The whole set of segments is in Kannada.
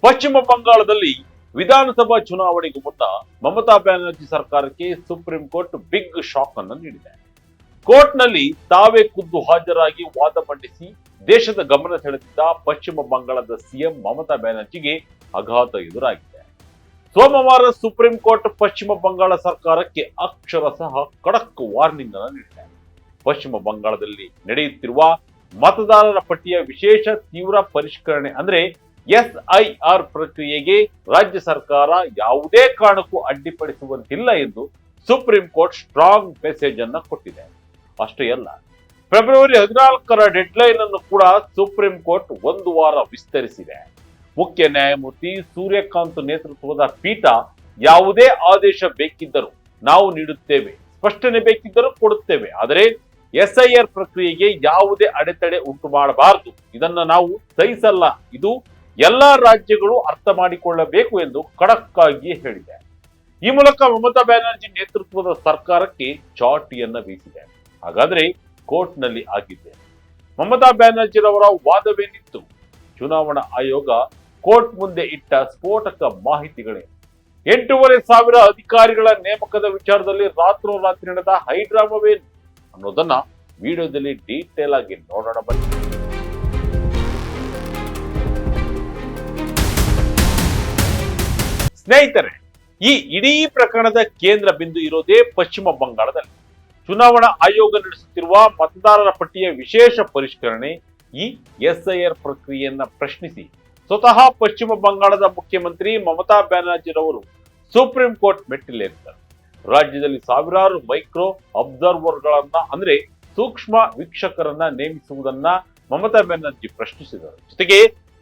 ಪಶ್ಚಿಮ ಬಂಗಾಳದಲ್ಲಿ ವಿಧಾನಸಭಾ ಚುನಾವಣೆಗೂ ಮುನ್ನ ಮಮತಾ ಬ್ಯಾನರ್ಜಿ ಸರ್ಕಾರಕ್ಕೆ ಸುಪ್ರೀಂ ಕೋರ್ಟ್ ಬಿಗ್ ಶಾಕ್ ಅನ್ನು ನೀಡಿದೆ. ಕೋರ್ಟ್ನಲ್ಲಿ ತಾವೇ ಖುದ್ದು ಹಾಜರಾಗಿ ವಾದ ಮಂಡಿಸಿ ದೇಶದ ಗಮನ ಸೆಳೆದಿದ್ದ ಪಶ್ಚಿಮ ಬಂಗಾಳದ ಸಿಎಂ ಮಮತಾ ಬ್ಯಾನರ್ಜಿಗೆ ಆಘಾತ ಎದುರಾಗಿದೆ. ಸೋಮವಾರ ಸುಪ್ರೀಂ ಕೋರ್ಟ್ ಪಶ್ಚಿಮ ಬಂಗಾಳ ಸರ್ಕಾರಕ್ಕೆ ಅಕ್ಷರಶಃ ಖಡಕ್ ವಾರ್ನಿಂಗ್ ಅನ್ನು ನೀಡಿದೆ. ಪಶ್ಚಿಮ ಬಂಗಾಳದಲ್ಲಿ ನಡೆಯುತ್ತಿರುವ ಮತದಾರರ ಪಟ್ಟಿಯ ವಿಶೇಷ ತೀವ್ರ ಪರಿಷ್ಕರಣೆ ಅಂದ್ರೆ ಎಸ್ಐಆರ್ ಪ್ರಕ್ರಿಯೆಗೆ ರಾಜ್ಯ ಸರ್ಕಾರ ಯಾವುದೇ ಕಾರಣಕ್ಕೂ ಅಡ್ಡಿಪಡಿಸುವಂತಿಲ್ಲ ಎಂದು ಸುಪ್ರೀಂ ಕೋರ್ಟ್ ಸ್ಟ್ರಾಂಗ್ ಮೆಸೇಜ್ ಅನ್ನು ಕೊಟ್ಟಿದೆ. ಅಷ್ಟೇ ಅಲ್ಲ, ಫೆಬ್ರವರಿ 14ರ ಡೆಡ್ಲೈನ್ ಅನ್ನು ಕೂಡ ಸುಪ್ರೀಂ ಕೋರ್ಟ್ ಒಂದು ವಾರ ವಿಸ್ತರಿಸಿದೆ. ಮುಖ್ಯ ನ್ಯಾಯಮೂರ್ತಿ ಸೂರ್ಯಕಾಂತ್ ನೇತೃತ್ವದ ಪೀಠ ಯಾವುದೇ ಆದೇಶ ಬೇಕಿದ್ದರೂ ನಾವು ನೀಡುತ್ತೇವೆ, ಸ್ಪಷ್ಟನೆ ಬೇಕಿದ್ದರೂ ಕೊಡುತ್ತೇವೆ, ಆದರೆ ಎಸ್ಐಆರ್ ಪ್ರಕ್ರಿಯೆಗೆ ಯಾವುದೇ ಅಡೆತಡೆ ಉಂಟು ಮಾಡಬಾರದು, ಇದನ್ನ ನಾವು ಸಹಿಸಲ್ಲ, ಇದು ಎಲ್ಲಾ ರಾಜ್ಯಗಳು ಅರ್ಥ ಮಾಡಿಕೊಳ್ಳಬೇಕು ಎಂದು ಖಡಕ್ ಆಗಿ ಹೇಳಿದೆ. ಈ ಮೂಲಕ ಮಮತಾ ಬ್ಯಾನರ್ಜಿ ನೇತೃತ್ವದ ಸರ್ಕಾರಕ್ಕೆ ಚಾಟಿಯನ್ನ ಬೀಸಿದೆ. ಹಾಗಾದ್ರೆ ಕೋರ್ಟ್ನಲ್ಲಿ ಆಗಿದ್ದೆ ಮಮತಾ ಬ್ಯಾನರ್ಜಿರವರ ವಾದವೇನಿತ್ತು? ಚುನಾವಣಾ ಆಯೋಗ ಕೋರ್ಟ್ ಮುಂದೆ ಇಟ್ಟ ಸ್ಫೋಟಕ ಮಾಹಿತಿಗಳೇ. 8,500 ಅಧಿಕಾರಿಗಳ ನೇಮಕದ ವಿಚಾರದಲ್ಲಿ ರಾತ್ರೋರಾತ್ರಿ ನಡೆದ ಹೈಡ್ರಾಮವೇನು ಅನ್ನೋದನ್ನ ವಿಡಿಯೋದಲ್ಲಿ ಡೀಟೇಲ್ ಆಗಿ ನೋಡೋಣ ಬನ್ನಿ. ಸ್ನೇಹಿತರೆ, ಈ ಇಡೀ ಪ್ರಕರಣದ ಕೇಂದ್ರ ಬಿಂದು ಇರೋದೇ ಪಶ್ಚಿಮ ಬಂಗಾಳದಲ್ಲಿ. ಚುನಾವಣಾ ಆಯೋಗ ನಡೆಸುತ್ತಿರುವ ಮತದಾರರ ಪಟ್ಟಿಯ ವಿಶೇಷ ಪರಿಷ್ಕರಣೆ, ಈ ಎಸ್ಐಆರ್ ಪ್ರಕ್ರಿಯೆಯನ್ನ ಪ್ರಶ್ನಿಸಿ ಸ್ವತಃ ಪಶ್ಚಿಮ ಬಂಗಾಳದ ಮುಖ್ಯಮಂತ್ರಿ ಮಮತಾ ಬ್ಯಾನರ್ಜಿರವರು ಸುಪ್ರೀಂ ಕೋರ್ಟ್ ಮೆಟ್ಟಿಲೇರಿದ್ದಾರೆ. ರಾಜ್ಯದಲ್ಲಿ ಸಾವಿರಾರು ಮೈಕ್ರೋ ಅಬ್ಸರ್ವರ್ಗಳನ್ನ ಅಂದ್ರೆ ಸೂಕ್ಷ್ಮ ವೀಕ್ಷಕರನ್ನ ನೇಮಿಸುವುದನ್ನ ಮಮತಾ ಬ್ಯಾನರ್ಜಿ ಪ್ರಶ್ನಿಸಿದರು. ಜೊತೆಗೆ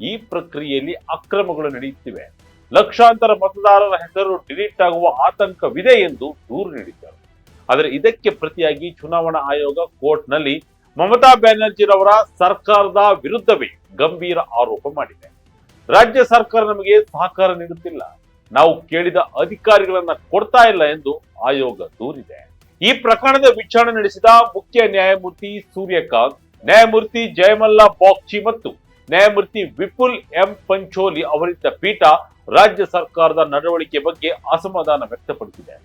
ಈ ಪ್ರಕ್ರಿಯೆಯಲ್ಲಿ ಅಕ್ರಮಗಳು ನಡೆಯುತ್ತಿವೆ, ಲಕ್ಷಾಂತರ ಮತದಾರರ ಹೆಸರು ಡಿಲೀಟ್ ಆಗುವ ಆತಂಕವಿದೆ ಎಂದು ದೂರು ನೀಡಿದ್ದರು. ಆದರೆ ಇದಕ್ಕೆ ಪ್ರತಿಯಾಗಿ ಚುನಾವಣಾ ಆಯೋಗ ಕೋರ್ಟ್ನಲ್ಲಿ ಮಮತಾ ಬ್ಯಾನರ್ಜಿರವರ ಸರ್ಕಾರದ ವಿರುದ್ಧವೇ ಗಂಭೀರ ಆರೋಪ ಮಾಡಿದೆ. ರಾಜ್ಯ ಸರ್ಕಾರ ನಮಗೆ ಸಹಕಾರ ನೀಡುತ್ತಿಲ್ಲ, ನಾವು ಕೇಳಿದ ಅಧಿಕಾರಿಗಳನ್ನ ಕೊಡ್ತಾ ಇಲ್ಲ ಎಂದು ಆಯೋಗ ದೂರಿದೆ. ಈ ಪ್ರಕರಣದ ವಿಚಾರಣೆ ನಡೆಸಿದ ಮುಖ್ಯ ನ್ಯಾಯಮೂರ್ತಿ ಸೂರ್ಯಕಾಂತ್, ನ್ಯಾಯಮೂರ್ತಿ ಜಯಮಲ್ಲಾ ಬಾಗ್ಚಿ ಮತ್ತು ನ್ಯಾಯಮೂರ್ತಿ ವಿಪುಲ್ ಎಂ ಪಂಚೋಲಿ ಅವರಿದ್ದ ಪೀಠ ರಾಜ್ಯ ಸರ್ಕಾರದ ನಡವಳಿಕೆ ಬಗ್ಗೆ ಅಸಮಾಧಾನ ವ್ಯಕ್ತಪಡಿಸಿದೆ.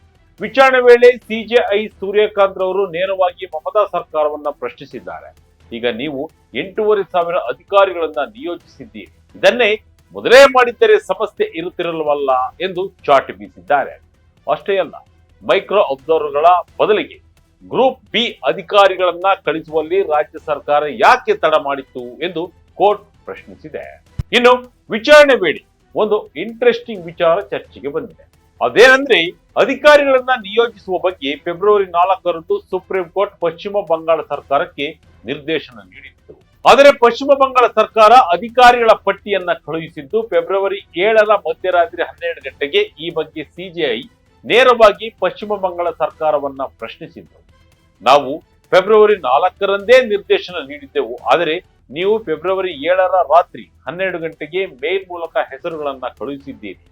ವಿಚಾರಣೆ ವೇಳೆ ಸಿಜೆಐ ಸೂರ್ಯಕಾಂತ್ ರವರು ನೇರವಾಗಿ ಮಮತಾ ಸರ್ಕಾರವನ್ನ ಪ್ರಶ್ನಿಸಿದ್ದಾರೆ. ಈಗ ನೀವು 8,500 ಅಧಿಕಾರಿಗಳನ್ನ ನಿಯೋಜಿಸಿದ್ದೀರಿ, ಇದನ್ನೇ ಮೊದಲೇ ಮಾಡಿದ್ದರೆ ಸಮಸ್ಯೆ ಇರುತ್ತಿರಲ್ವಲ್ಲ ಎಂದು ಚಾಟಿ ಬೀಸಿದ್ದಾರೆ. ಅಷ್ಟೇ ಅಲ್ಲ, ಮೈಕ್ರೋ ಅಬ್ಸರ್ವರ್ಗಳ ಬದಲಿಗೆ ಗ್ರೂಪ್ ಬಿ ಅಧಿಕಾರಿಗಳನ್ನ ಕಳಿಸುವಲ್ಲಿ ರಾಜ್ಯ ಸರ್ಕಾರ ಯಾಕೆ ತಡ ಮಾಡಿತ್ತು ಎಂದು ಕೋರ್ಟ್ ಪ್ರಶ್ನಿಸಿದೆ. ಇನ್ನು ವಿಚಾರಣೆ ವೇಳೆ ಒಂದು ಇಂಟ್ರೆಸ್ಟಿಂಗ್ ವಿಚಾರ ಚರ್ಚೆಗೆ ಬಂದಿದೆ. ಅದೇನಂದ್ರೆ, ಅಧಿಕಾರಿಗಳನ್ನ ನಿಯೋಜಿಸುವ ಬಗ್ಗೆ ಫೆಬ್ರವರಿ 4ರಂದು ಸುಪ್ರೀಂ ಕೋರ್ಟ್ ಪಶ್ಚಿಮ ಬಂಗಾಳ ಸರ್ಕಾರಕ್ಕೆ ನಿರ್ದೇಶನ ನೀಡಿತ್ತು. ಆದರೆ ಪಶ್ಚಿಮ ಬಂಗಾಳ ಸರ್ಕಾರ ಅಧಿಕಾರಿಗಳ ಪಟ್ಟಿಯನ್ನ ಕಳುಹಿಸಿದ್ದು ಫೆಬ್ರವರಿ 7ರ ಮಧ್ಯರಾತ್ರಿ 12 ಗಂಟೆಗೆ. ಈ ಬಗ್ಗೆ ಸಿಜೆಐ ನೇರವಾಗಿ ಪಶ್ಚಿಮ ಬಂಗಾಳ ಸರ್ಕಾರವನ್ನ ಪ್ರಶ್ನಿಸಿದ್ರು. ನಾವು ಫೆಬ್ರವರಿ 4ರಂದೇ ನಿರ್ದೇಶನ ನೀಡಿದ್ದೆವು, ಆದರೆ ನೀವು ಫೆಬ್ರವರಿ 7ರ ರಾತ್ರಿ 12 ಗಂಟೆಗೆ ಮೇಲ್ ಮೂಲಕ ಹೆಸರುಗಳನ್ನ ಕಳುಹಿಸಿದ್ದೀರಿ,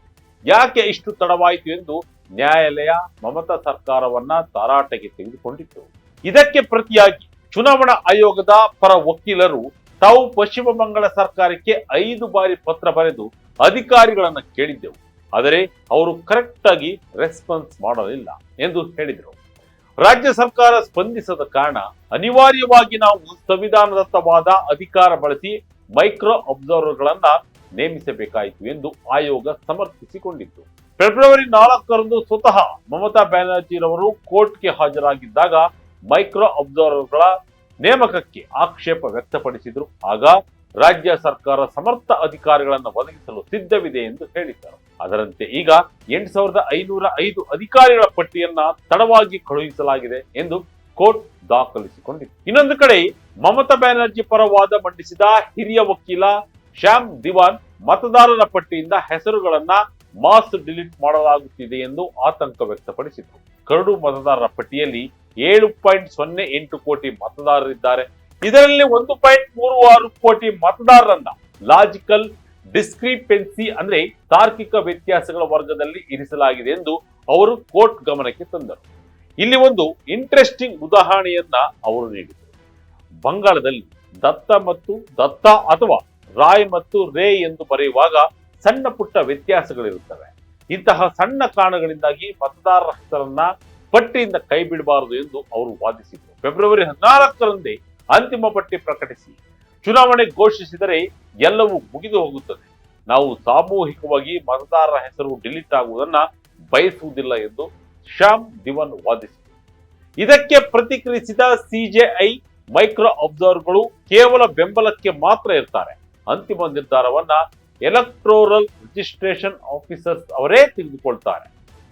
ಯಾಕೆ ಇಷ್ಟು ತಡವಾಯಿತು ಎಂದು ನ್ಯಾಯಾಲಯ ಮಮತಾ ಸರ್ಕಾರವನ್ನ ತರಾಟೆಗೆ ತೆಗೆದುಕೊಂಡಿತ್ತು. ಇದಕ್ಕೆ ಪ್ರತಿಯಾಗಿ ಚುನಾವಣಾ ಆಯೋಗದ ಪರ ವಕೀಲರು ತಾವು ಪಶ್ಚಿಮ ಬಂಗಾಳ ಸರ್ಕಾರಕ್ಕೆ 5 ಬಾರಿ ಪತ್ರ ಬರೆದು ಅಧಿಕಾರಿಗಳನ್ನ ಕೇಳಿದ್ದೆವು, ಆದರೆ ಅವರು ಕರೆಕ್ಟ್ ಆಗಿ ರೆಸ್ಪಾನ್ಸ್ ಮಾಡಲಿಲ್ಲ ಎಂದು ಹೇಳಿದರು. ರಾಜ್ಯ ಸರ್ಕಾರ ಸ್ಪಂದಿಸದ ಕಾರಣ ಅನಿವಾರ್ಯವಾಗಿ ನಾವು ಸಂವಿಧಾನದತ್ತವಾದ ಅಧಿಕಾರ ಬಳಸಿ ಮೈಕ್ರೋ ಅಬ್ಸರ್ವರ್ಗಳನ್ನ ನೇಮಿಸಬೇಕಾಯಿತು ಎಂದು ಆಯೋಗ ಸಮರ್ಥಿಸಿಕೊಂಡಿತ್ತು. ಫೆಬ್ರವರಿ 4ರಂದು ಸ್ವತಃ ಮಮತಾ ಬ್ಯಾನರ್ಜಿರವರು ಕೋರ್ಟ್ಗೆ ಹಾಜರಾಗಿದ್ದಾಗ ಮೈಕ್ರೋ ಅಬ್ಸರ್ವರ್ಗಳ ನೇಮಕಕ್ಕೆ ಆಕ್ಷೇಪ ವ್ಯಕ್ತಪಡಿಸಿದ್ರು. ಆಗ ರಾಜ್ಯ ಸರ್ಕಾರ ಸಮರ್ಥ ಅಧಿಕಾರಿಗಳನ್ನು ಒದಗಿಸಲು ಸಿದ್ಧವಿದೆ ಎಂದು ಹೇಳಿದ್ದರು. ಅದರಂತೆ ಈಗ 8,505 ಅಧಿಕಾರಿಗಳ ಪಟ್ಟಿಯನ್ನ ತಡವಾಗಿ ಕಳುಹಿಸಲಾಗಿದೆ ಎಂದು ಕೋರ್ಟ್ ದಾಖಲಿಸಿಕೊಂಡಿದೆ. ಇನ್ನೊಂದು ಕಡೆ ಮಮತಾ ಬ್ಯಾನರ್ಜಿ ಪರ ವಾದ ಮಂಡಿಸಿದ ಹಿರಿಯ ವಕೀಲ ಶ್ಯಾಮ್ ದಿವಾನ್ ಮತದಾರರ ಪಟ್ಟಿಯಿಂದ ಹೆಸರುಗಳನ್ನ ಮಾಸ್ ಡಿಲೀಟ್ ಮಾಡಲಾಗುತ್ತಿದೆ ಎಂದು ಆತಂಕ ವ್ಯಕ್ತಪಡಿಸಿದರು. ಕರಡು ಮತದಾರರ ಪಟ್ಟಿಯಲ್ಲಿ 7.08 ಕೋಟಿ ಮತದಾರರಿದ್ದಾರೆ. ಇದರಲ್ಲಿ 1.36 ಕೋಟಿ ಮತದಾರರನ್ನ ಲಾಜಿಕಲ್ ಡಿಸ್ಕ್ರಿಪೆನ್ಸಿ ಅಂದ್ರೆ ತಾರ್ಕಿಕ ವ್ಯತ್ಯಾಸಗಳ ವರ್ಗದಲ್ಲಿ ಇರಿಸಲಾಗಿದೆ ಎಂದು ಅವರು ಕೋರ್ಟ್ ಗಮನಕ್ಕೆ ತಂದರು. ಇಲ್ಲಿ ಒಂದು ಇಂಟ್ರೆಸ್ಟಿಂಗ್ ಉದಾಹರಣೆಯನ್ನ ಅವರು ನೀಡಿದರು. ಬಂಗಾಳದಲ್ಲಿ ದತ್ತ ಮತ್ತು ದತ್ತ ಅಥವಾ ರಾಯ್ ಮತ್ತು ರೇ ಎಂದು ಬರೆಯುವಾಗ ಸಣ್ಣ ಪುಟ್ಟ ವ್ಯತ್ಯಾಸಗಳಿರುತ್ತವೆ. ಇಂತಹ ಸಣ್ಣ ಕಾರಣಗಳಿಂದಾಗಿ ಮತದಾರರ ಹೆಸರನ್ನ ಪಟ್ಟಿಯಿಂದ ಕೈ ಬಿಡಬಾರದು ಎಂದು ಅವರು ವಾದಿಸಿದರು. ಫೆಬ್ರವರಿ 14ರಂದೇ ಅಂತಿಮ ಪಟ್ಟಿ ಪ್ರಕಟಿಸಿ ಚುನಾವಣೆ ಘೋಷಿಸಿದರೆ ಎಲ್ಲವೂ ಮುಗಿದು ಹೋಗುತ್ತದೆ. ನಾವು ಸಾಮೂಹಿಕವಾಗಿ ಮತದಾರರ ಹೆಸರು ಡಿಲೀಟ್ ಆಗುವುದನ್ನ ಬಯಸುವುದಿಲ್ಲ ಎಂದು ಶ್ಯಾಮ್ ದಿವಾನ್ ವಾದಿಸಿದರು. ಇದಕ್ಕೆ ಪ್ರತಿಕ್ರಿಯಿಸಿದ ಸಿಜೆಐ ಮೈಕ್ರೋ ಅಬ್ಸರ್ವರ್ಗಳು ಕೇವಲ ಬೆಂಬಲಕ್ಕೆ ಮಾತ್ರ ಇರ್ತಾರೆ. ಅಂತಿಮ ನಿರ್ಧಾರವನ್ನ ಎಲೆಕ್ಟೋರಲ್ ರಿಜಿಸ್ಟ್ರೇಷನ್ ಆಫೀಸರ್ಸ್ ಅವರೇ ತೆಗೆದುಕೊಳ್ತಾರೆ.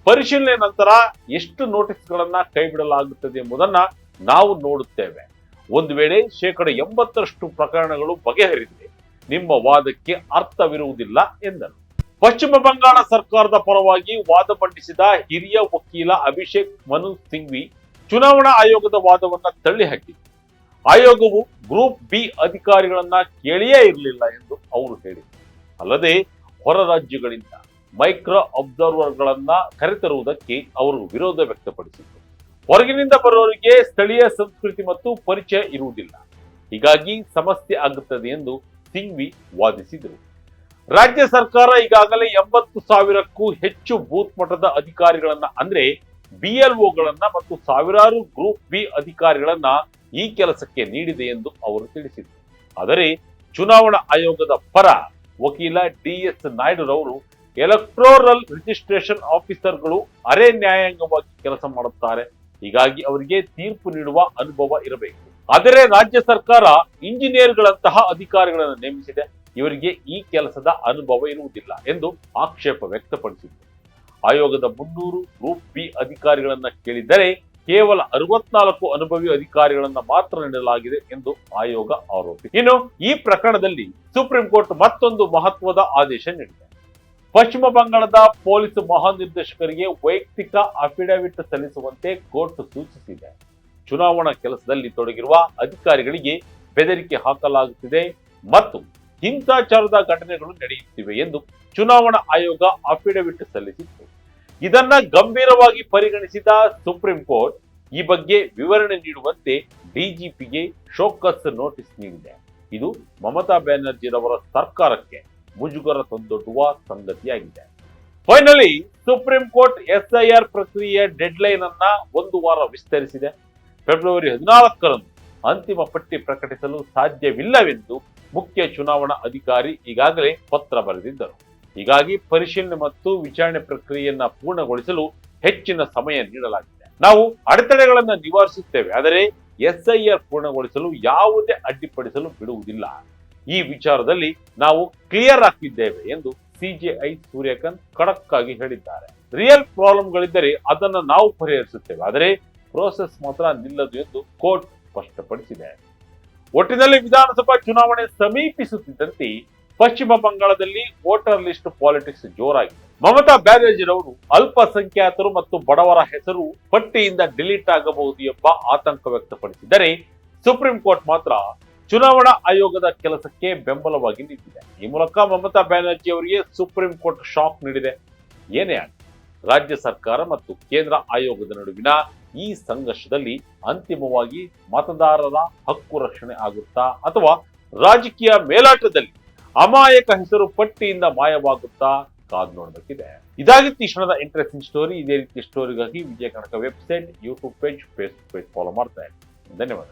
ಪರಿಶೀಲನೆ ನಂತರ ಎಷ್ಟು ನೋಟಿಸ್ಗಳನ್ನ ಕೈಬಿಡಲಾಗುತ್ತದೆ ಎಂಬುದನ್ನ ನಾವು ನೋಡುತ್ತೇವೆ. ಒಂದು ವೇಳೆ 80% ಪ್ರಕರಣಗಳು ಬಗೆಹರಿದಿದೆ, ನಿಮ್ಮ ವಾದಕ್ಕೆ ಅರ್ಥವಿರುವುದಿಲ್ಲ ಎಂದರು. ಪಶ್ಚಿಮ ಬಂಗಾಳ ಸರ್ಕಾರದ ಪರವಾಗಿ ವಾದ ಮಂಡಿಸಿದ ಹಿರಿಯ ವಕೀಲ ಅಭಿಷೇಕ್ ಮನು ಸಿಂಘ್ವಿ ಚುನಾವಣಾ ಆಯೋಗದ ವಾದವನ್ನ ತಳ್ಳಿಹಾಕಿದರು. ಆಯೋಗವು ಗ್ರೂಪ್ ಬಿ ಅಧಿಕಾರಿಗಳನ್ನ ಕೇಳಿಯೇ ಇರಲಿಲ್ಲ ಎಂದು ಅವರು ಹೇಳಿದರು. ಅಲ್ಲದೆ ಹೊರ ರಾಜ್ಯಗಳಿಂದ ಮೈಕ್ರೋ ಅಬ್ಸರ್ವರ್ಗಳನ್ನ ಕರೆತರುವುದಕ್ಕೆ ಅವರು ವಿರೋಧ ವ್ಯಕ್ತಪಡಿಸಿದರು. ಹೊರಗಿನಿಂದ ಬರುವವರಿಗೆ ಸ್ಥಳೀಯ ಸಂಸ್ಕೃತಿ ಮತ್ತು ಪರಿಚಯ ಇರುವುದಿಲ್ಲ, ಹೀಗಾಗಿ ಸಮಸ್ಯೆ ಆಗುತ್ತದೆ ಎಂದು ಸಿಂಘ್ವಿ ವಾದಿಸಿದರು. ರಾಜ್ಯ ಸರ್ಕಾರ ಈಗಾಗಲೇ 80,000ಕ್ಕೂ ಹೆಚ್ಚು ಬೂತ್ ಮಟ್ಟದ ಅಧಿಕಾರಿಗಳನ್ನ ಅಂದ್ರೆ ಬಿಎಲ್ಒಗಳನ್ನ ಮತ್ತು ಸಾವಿರಾರು ಗ್ರೂಪ್ ಬಿ ಅಧಿಕಾರಿಗಳನ್ನ ಈ ಕೆಲಸಕ್ಕೆ ನೀಡಿದೆ ಎಂದು ಅವರು ತಿಳಿಸಿದರು. ಆದರೆ ಚುನಾವಣಾ ಆಯೋಗದ ಪರ ವಕೀಲ ಡಿಎಸ್ ನಾಯ್ಡುರವರು ಎಲೆಕ್ಟೋರಲ್ ರಿಜಿಸ್ಟ್ರೇಷನ್ ಆಫೀಸರ್ಗಳು ಅರೆ ನ್ಯಾಯಾಂಗವಾಗಿ ಕೆಲಸ ಮಾಡುತ್ತಾರೆ, ಹೀಗಾಗಿ ಅವರಿಗೆ ತೀರ್ಪು ನೀಡುವ ಅನುಭವ ಇರಬೇಕು. ಆದರೆ ರಾಜ್ಯ ಸರ್ಕಾರ ಇಂಜಿನಿಯರ್ಗಳಂತಹ ಅಧಿಕಾರಿಗಳನ್ನು ನೇಮಿಸಿದೆ, ಇವರಿಗೆ ಈ ಕೆಲಸದ ಅನುಭವ ಇರುವುದಿಲ್ಲ ಎಂದು ಆಕ್ಷೇಪ ವ್ಯಕ್ತಪಡಿಸಿದರು. ಆಯೋಗದ 300 ಗ್ರೂಪ್ ಬಿ ಅಧಿಕಾರಿಗಳನ್ನ ಕೇಳಿದರೆ ಕೇವಲ 64 ಅನುಭವಿ ಅಧಿಕಾರಿಗಳನ್ನ ಮಾತ್ರ ನೀಡಲಾಗಿದೆ ಎಂದು ಆಯೋಗ ಆರೋಪಿಸಿದೆ. ಇನ್ನು ಈ ಪ್ರಕರಣದಲ್ಲಿ ಸುಪ್ರೀಂ ಕೋರ್ಟ್ ಮತ್ತೊಂದು ಮಹತ್ವದ ಆದೇಶ ನೀಡಿದೆ. ಪಶ್ಚಿಮ ಬಂಗಾಳದ ಪೊಲೀಸ್ ಮಹಾನಿರ್ದೇಶಕರಿಗೆ ವೈಯಕ್ತಿಕ ಅಫಿಡವಿಟ್ ಸಲ್ಲಿಸುವಂತೆ ಕೋರ್ಟ್ ಸೂಚಿಸಿದೆ. ಚುನಾವಣಾ ಕೆಲಸದಲ್ಲಿ ತೊಡಗಿರುವ ಅಧಿಕಾರಿಗಳಿಗೆ ಬೆದರಿಕೆ ಹಾಕಲಾಗುತ್ತಿದೆ ಮತ್ತು ಹಿಂಸಾಚಾರದ ಘಟನೆಗಳು ನಡೆಯುತ್ತಿವೆ ಎಂದು ಚುನಾವಣಾ ಆಯೋಗ ಅಫಿಡವಿಟ್ ಸಲ್ಲಿಸಿತ್ತು. ಇದನ್ನ ಗಂಭೀರವಾಗಿ ಪರಿಗಣಿಸಿದ ಸುಪ್ರೀಂ ಕೋರ್ಟ್ ಈ ಬಗ್ಗೆ ವಿವರಣೆ ನೀಡುವಂತೆ ಡಿಜಿಪಿಗೆ ಶೋಕಸ್ ನೋಟಿಸ್ ನೀಡಿದೆ. ಇದು ಮಮತಾ ಬ್ಯಾನರ್ಜಿರವರ ಸರ್ಕಾರಕ್ಕೆ ಮುಜುಗರ ತಂದೊಡ್ಡುವ ಸಂಗತಿಯಾಗಿದೆ. ಫೈನಲಿ ಸುಪ್ರೀಂ ಕೋರ್ಟ್ ಎಸ್ಐಆರ್ ಪ್ರಕ್ರಿಯೆಯ ಡೆಡ್ಲೈನ್ ಅನ್ನ 1 ವಾರ ವಿಸ್ತರಿಸಿದೆ. ಫೆಬ್ರವರಿ 14ರಂದು ಅಂತಿಮ ಪಟ್ಟಿ ಪ್ರಕಟಿಸಲು ಸಾಧ್ಯವಿಲ್ಲವೆಂದು ಮುಖ್ಯ ಚುನಾವಣಾ ಅಧಿಕಾರಿ ಈಗಾಗಲೇ ಪತ್ರ ಬರೆದಿದ್ದರು. ಹೀಗಾಗಿ ಪರಿಶೀಲನೆ ಮತ್ತು ವಿಚಾರಣೆ ಪ್ರಕ್ರಿಯೆಯನ್ನ ಪೂರ್ಣಗೊಳಿಸಲು ಹೆಚ್ಚಿನ ಸಮಯ ನೀಡಲಾಗಿದೆ. ನಾವು ಅಡೆತಡೆಗಳನ್ನು ನಿವಾರಿಸುತ್ತೇವೆ, ಆದರೆ ಎಸ್ಐಆರ್ ಪೂರ್ಣಗೊಳಿಸಲು ಯಾವುದೇ ಅಡ್ಡಿಪಡಿಸಲು ಬಿಡುವುದಿಲ್ಲ. ಈ ವಿಚಾರದಲ್ಲಿ ನಾವು ಕ್ಲಿಯರ್ ಆಗಿದ್ದೇವೆ ಎಂದು ಸಿಜೆಐ ಸೂರ್ಯಕಾಂತ್ ಖಡಕ್ ಆಗಿ ಹೇಳಿದ್ದಾರೆ. ರಿಯಲ್ ಪ್ರಾಬ್ಲಮ್ಗಳಿದ್ದರೆ ಅದನ್ನು ನಾವು ಪರಿಹರಿಸುತ್ತೇವೆ, ಆದರೆ ಪ್ರೋಸೆಸ್ ಮಾತ್ರ ನಿಲ್ಲದು ಎಂದು ಕೋರ್ಟ್ ಸ್ಪಷ್ಟಪಡಿಸಿದೆ. ಒಟ್ಟಿನಲ್ಲಿ ವಿಧಾನಸಭಾ ಚುನಾವಣೆ ಸಮೀಪಿಸುತ್ತಿದ್ದಂತೆ ಪಶ್ಚಿಮ ಬಂಗಾಳದಲ್ಲಿ ವೋಟರ್ ಲಿಸ್ಟ್ ಪಾಲಿಟಿಕ್ಸ್ ಜೋರಾಗಿದೆ. ಮಮತಾ ಬ್ಯಾನರ್ಜಿರವರು ಅಲ್ಪಸಂಖ್ಯಾತರು ಮತ್ತು ಬಡವರ ಹೆಸರು ಪಟ್ಟಿಯಿಂದ ಡಿಲೀಟ್ ಆಗಬಹುದು ಎಂಬ ಆತಂಕ ವ್ಯಕ್ತಪಡಿಸಿದರೆ, ಸುಪ್ರೀಂ ಕೋರ್ಟ್ ಮಾತ್ರ ಚುನಾವಣಾ ಆಯೋಗದ ಕೆಲಸಕ್ಕೆ ಬೆಂಬಲವಾಗಿ ನಿಂತಿದೆ. ಈ ಮೂಲಕ ಮಮತಾ ಬ್ಯಾನರ್ಜಿ ಅವರಿಗೆ ಸುಪ್ರೀಂ ಕೋರ್ಟ್ ಶಾಕ್ ನೀಡಿದೆ. ಏನೇ ಆಗಲಿ, ರಾಜ್ಯ ಸರ್ಕಾರ ಮತ್ತು ಕೇಂದ್ರ ಆಯೋಗದ ನಡುವಿನ ಈ ಸಂಘರ್ಷದಲ್ಲಿ ಅಂತಿಮವಾಗಿ ಮತದಾರರ ಹಕ್ಕು ರಕ್ಷಣೆ ಆಗುತ್ತಾ ಅಥವಾ ರಾಜಕೀಯ ಮೇಲಾಟದಲ್ಲಿ ಅಮಾಯಕ ಹೆಸರು ಪಟ್ಟಿಯಿಂದ ಮಾಯವಾಗುತ್ತಾ ಕಾದು ನೋಡಬೇಕಿದೆ. ಇದಾಗಿತ್ತು ಈ ಕ್ಷಣದ ಇಂಟ್ರೆಸ್ಟಿಂಗ್ ಸ್ಟೋರಿ. ಇದೇ ರೀತಿ ಸ್ಟೋರಿಗಾಗಿ Vijaya Karnataka website, YouTube page, Facebook page follow ಮಾಡ್ತಾ ಇರಿ. ಧನ್ಯವಾದ.